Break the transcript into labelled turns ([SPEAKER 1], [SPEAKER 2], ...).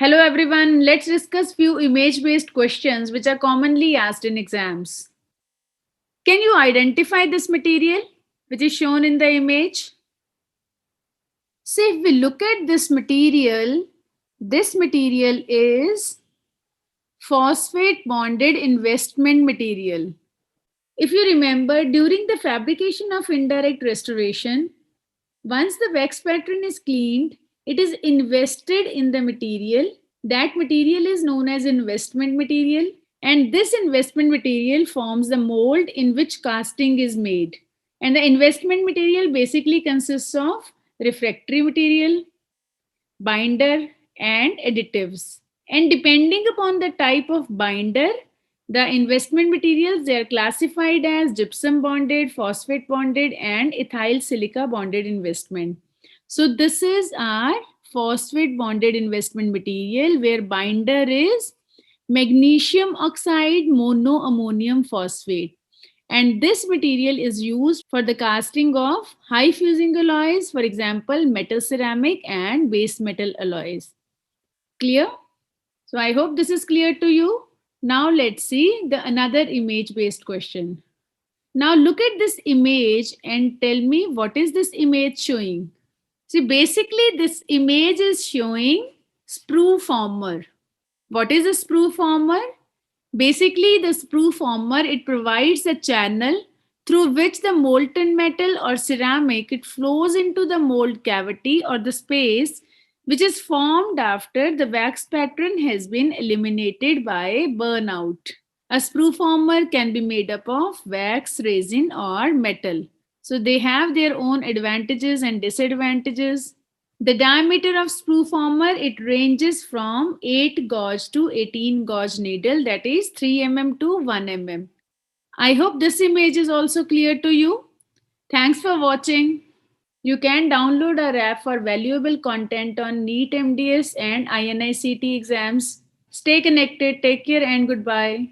[SPEAKER 1] Hello everyone, let's discuss few image-based questions which are commonly asked in exams. Can you identify this material which is shown in the image? So if we look at this material is phosphate bonded investment material. If you remember, during the fabrication of indirect restoration, once the wax pattern is cleaned, it is invested in the material. That material is known as investment material, and this investment material forms the mold in which casting is made. And the investment material basically consists of refractory material, binder, and additives. And depending upon the type of binder, the investment materials, they are classified as gypsum bonded, phosphate bonded, and ethyl silica bonded investment. So this is our phosphate bonded investment material, where binder is magnesium oxide monoammonium phosphate. And this material is used for the casting of high fusing alloys, for example, metal ceramic and base metal alloys. Clear? So I hope this is clear to you. Now let's see the another image based question. Now look at this image and tell me, what is this image showing? See, basically this image is showing sprue former. What is a sprue former? Basically, the sprue former, it provides a channel through which the molten metal or ceramic, it flows into the mold cavity or the space which is formed after the wax pattern has been eliminated by burnout. A sprue former can be made up of wax, resin, or metal. So they have their own advantages and disadvantages. The diameter of sprue former, it ranges from 8 gauge to 18 gauge needle, that is 3 mm to 1 mm. I hope this image is also clear to you. Thanks for watching. You can download our app for valuable content on Neet MDS and INICT exams. Stay connected, take care, and goodbye.